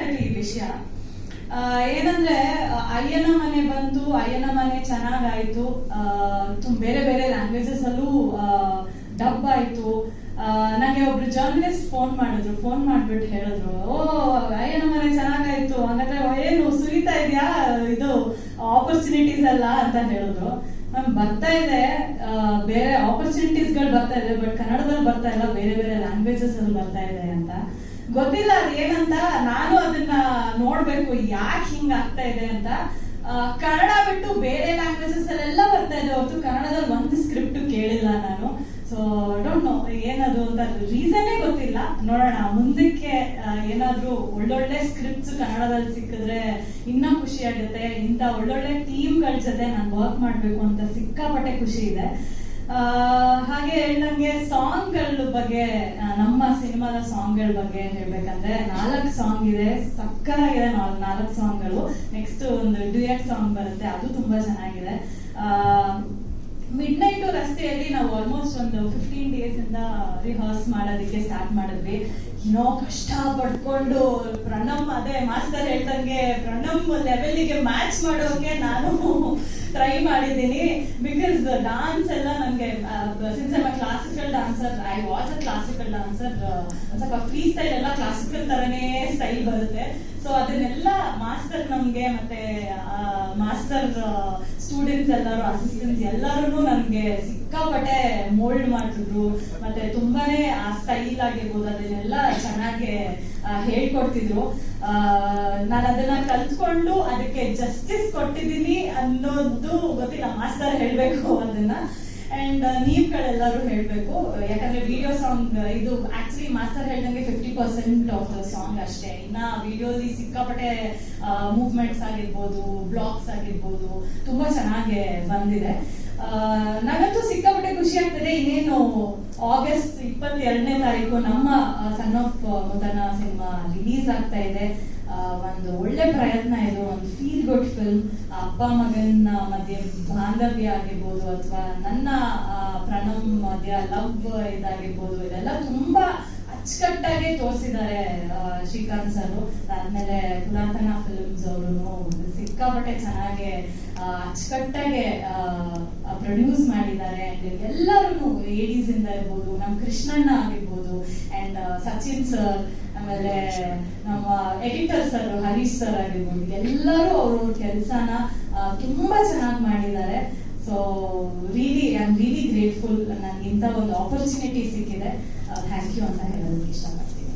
ಆಯ್ತು ಈ ವಿಷಯ. ಏನಂದ್ರೆ ಅಯ್ಯನ ಮನೆ ಬಂತು, ಅಯ್ಯನ ಮನೆ ಚೆನ್ನಾಗಾಯ್ತು, ಬೇರೆ ಬೇರೆ ಲ್ಯಾಂಗ್ವೇಜಸ್ ಅಲ್ಲೂ ಡಬ್ ಆಯ್ತು. ನಂಗೆ ಒಬ್ರು ಜರ್ನಲಿಸ್ಟ್ ಫೋನ್ ಮಾಡಿದ್ರು, ಫೋನ್ ಮಾಡ್ಬಿಟ್ಟು ಹೇಳಿದ್ರು, ಓ ಅಯ್ಯನ ಮನೆ ಚೆನ್ನಾಗಾಯ್ತು, ಹಂಗಾದ್ರೆ ಏನು ಸುರಿತಾ ಇದೆಯಾ ಇದು ಆಪರ್ಚುನಿಟೀಸ್ ಎಲ್ಲ ಅಂತ ಹೇಳಿದ್ರು. ಬರ್ತಾ ಇದೆ, ಬೇರೆ ಆಪರ್ಚುನಿಟೀಸ್ ಗಳು ಬರ್ತಾ ಇದೆ, ಬಟ್ ಕನ್ನಡದಲ್ಲಿ ಬರ್ತಾ ಇಲ್ಲ, ಬೇರೆ ಬೇರೆ ಲ್ಯಾಂಗ್ವೇಜಸ್ ಅಲ್ಲಿ ಬರ್ತಾ ಇದೆ ಅಂತ. ಗೊತ್ತಿಲ್ಲ ಅದು ಏನಂತ, ನಾನು ಅದನ್ನ ನೋಡ್ಬೇಕು ಯಾಕೆ ಹಿಂಗ ಆಗ್ತಾ ಇದೆ ಅಂತ. ಕನ್ನಡ ಬಿಟ್ಟು ಬೇರೆ ಲ್ಯಾಂಗ್ವೇಜಸ್ ಅಲ್ಲೆಲ್ಲ ಬರ್ತಾ ಇದೆ ಹೊರತು ಕನ್ನಡದಲ್ಲಿ ಒಂದು ಸ್ಕ್ರಿಪ್ಟ್ ಕೇಳಿಲ್ಲ ನಾನು. ಸೊ ಡೋಂಟ್ ನೋ ಏನದು ಅಂತ, ರೀಸನ್ನೇ ಗೊತ್ತಿಲ್ಲ. ನೋಡೋಣ ಮುಂದಕ್ಕೆ ಏನಾದ್ರೂ ಒಳ್ಳೊಳ್ಳೆ ಸ್ಕ್ರಿಪ್ಟ್ಸ್ ಕನ್ನಡದಲ್ಲಿ ಸಿಕ್ಕಿದ್ರೆ ಇನ್ನ ಖುಷಿ ಆಗುತ್ತೆ. ಇಂಥ ಒಳ್ಳೊಳ್ಳೆ ಟೀಮ್ಗಳ ಜೊತೆ ನಾನು ವರ್ಕ್ ಮಾಡ್ಬೇಕು ಅಂತ ಸಿಕ್ಕಾಪಟ್ಟೆ ಖುಷಿ ಇದೆ. ಹಾಗೆ ಹೇಳ್ದಂಗೆ ಸಾಂಗ್ಗಳ ಬಗ್ಗೆ, ನಮ್ಮ ಸಿನಿಮಾದ ಸಾಂಗ್ಗಳ ಬಗ್ಗೆ ಹೇಳ್ಬೇಕಂದ್ರೆ 4 ಸಾಂಗ್ ಇದೆ, ಸಕ್ಕತ್ತಾಗಿದೆ 4 ಸಾಂಗ್ಗಳು. ನೆಕ್ಸ್ಟ್ ಒಂದು ಡ್ಯೂಯೆಟ್ ಸಾಂಗ್ ಬರುತ್ತೆ, ಅದು ತುಂಬಾ ಚೆನ್ನಾಗಿದೆ. ಮಿಡ್ ನೈಟ್ ರಸ್ತೆಯಲ್ಲಿ ನಾವು ಆಲ್ಮೋಸ್ಟ್ ಒಂದು 15 days ಇಂದ ರಿಹರ್ಸ್ ಮಾಡೋದಕ್ಕೆ ಸ್ಟಾರ್ಟ್ ಮಾಡಿದ್ವಿ. ಏನೋ ಕಷ್ಟ ಪಡ್ಕೊಂಡು ಪ್ರಣಮ್, ಅದೇ ಮಾಸ್ಟರ್ ಹೇಳ್ದಂಗೆ ಪ್ರಣಮ್ ಲೆವೆಲ್ಗೆ ಮ್ಯಾಚ್ ಮಾಡೋಕೆ ನಾನು ಟ್ರೈ ಮಾಡಿದ್ದೀನಿ. ಬಿಕಾಸ್ ಡಾನ್ಸ್ ಎಲ್ಲ ನನಗೆ since I classical dancer, I was a classical dancer, ಸ್ವಲ್ಪ ಫ್ರೀ ಸ್ಟೈಲ್ ಎಲ್ಲ ಕ್ಲಾಸಿಕಲ್ ತರನೇ ಸ್ಟೈಲ್ ಬರುತ್ತೆ. ಸೊ ಅದನ್ನೆಲ್ಲ ಮಾಸ್ಟರ್ ನಮ್ಗೆ ಮತ್ತೆ ಮಾಸ್ಟರ್ ಸ್ಟೂಡೆಂಟ್ಸ್ ಎಲ್ಲರೂ, ಅಸಿಸ್ಟೆಂಟ್ಸ್ ಎಲ್ಲರೂ ನನ್ಗೆ ಸಿಕ್ಕಾಪಟ್ಟೆ ಮೋಲ್ಡ್ ಮಾಡ್ತಿದ್ರು. ಮತ್ತೆ ತುಂಬಾನೇ ಆ ಸ್ಟೈಲ್ ಆಗಿರ್ಬೋದು ಅದನ್ನೆಲ್ಲ ಚೆನ್ನಾಗಿ ಹೇಳ್ಕೊಡ್ತಿದ್ರು. ನಾನು ಅದನ್ನ ಕಲ್ತ್ಕೊಂಡು ಅದಕ್ಕೆ ಜಸ್ಟಿಸ್ ಕೊಟ್ಟಿದ್ದೀನಿ ಅನ್ನೋದು ಗೊತ್ತಿಲ್ಲ, ಮಾಸ್ಟರ್ ಹೇಳ್ಬೇಕು ಅದನ್ನ. ಅಂಡ್ ನೀವುಗಳೆಲ್ಲರೂ ಹೇಳ್ಬೇಕು, ಯಾಕಂದ್ರೆ ವಿಡಿಯೋ ಸಾಂಗ್ ಇದು ಆಕ್ಚುಲಿ ಮಾಸ್ಟರ್ ಹೇಳ್ದಂಗೆ 50% ಆಫ್ ದ ಸಾಂಗ್ ಅಷ್ಟೇ. ಇನ್ನ ವಿಡಿಯೋಲಿ ಸಿಕ್ಕಾಪಟ್ಟೆ ಮೂವ್ಮೆಂಟ್ಸ್ ಆಗಿರ್ಬೋದು, ಬ್ಲಾಗ್ಸ್ ಆಗಿರ್ಬೋದು ತುಂಬಾ ಚೆನ್ನಾಗಿ ಬಂದಿದೆ. ನನಗಂತೂ ಸಿಕ್ಕಾಪಟ್ಟೆ ಖುಷಿ ಆಗ್ತದೆ. ಇನ್ನೇನು ಆಗಸ್ಟ್ 22ನೇ ತಾರೀಕು ನಮ್ಮ ಸನ್ ಆಫ್ ಮುದನ ಸಿನಿಮಾ ರಿಲೀಸ್ ಆಗ್ತಾ ಇದೆ. ಒಂದು ಒಳ್ಳೆ ಪ್ರಯತ್ನ ಇದು, ಒಂದು ಫೀಲ್ ಗುಡ್ ಫಿಲ್ಮ್. ಅಪ್ಪ ಮಗನ ಮಧ್ಯೆ ಬಾಂಧವ್ಯ ಆಗಿರ್ಬೋದು, ಅಥವಾ ನನ್ನ ಪ್ರಣಮ್ ಮಧ್ಯ ಲವ್ ಇದಾಗಿರ್ಬೋದು, ಇದೆಲ್ಲ ತುಂಬಾ ಅಚ್ಚುಕಟ್ಟಾಗಿ ತೋರಿಸಿದ್ದಾರೆ ಶ್ರೀಕಾಂತ್ ಸರ್. ಆದ್ಮೇಲೆ ಪುರಾತನ ಫಿಲ್ಮ್ಸ್ ಅವರು ಸಿಕ್ಕಾಪಟ್ಟೆ ಚೆನ್ನಾಗಿ ಅಚ್ಚುಕಟ್ಟಾಗಿ ಪ್ರೊಡ್ಯೂಸ್ ಮಾಡಿದ್ದಾರೆ. ಅಂಡ್ ಎಲ್ಲರೂ ಏಡೀಸ್ ಇಂದ ಇರ್ಬೋದು, ನಮ್ ಕೃಷ್ಣಣ್ಣ ಆಗಿರ್ಬೋದು, ಅಂಡ್ ಸಚಿನ್ ಸರ್, ಆಮೇಲೆ ನಮ್ಮ ಎಡಿಟರ್ ಸರ್ ಹರೀಶ್ ಸರ್ ಆಗಿರ್ಬೋದು, ಎಲ್ಲರೂ ಅವ್ರವ್ರ ಕೆಲಸನ ತುಂಬಾ ಚೆನ್ನಾಗಿ ಮಾಡಿದ್ದಾರೆ. So really I am really grateful, ನನಗೆ ಇಂಥ ಒಂದು ಆಪರ್ಚುನಿಟಿ ಸಿಕ್ಕಿದೆ. ಥ್ಯಾಂಕ್ ಯು ಅಂತ ಹೇಳೋದಕ್ಕೆ ಇಷ್ಟಪಡ್ತೀನಿ.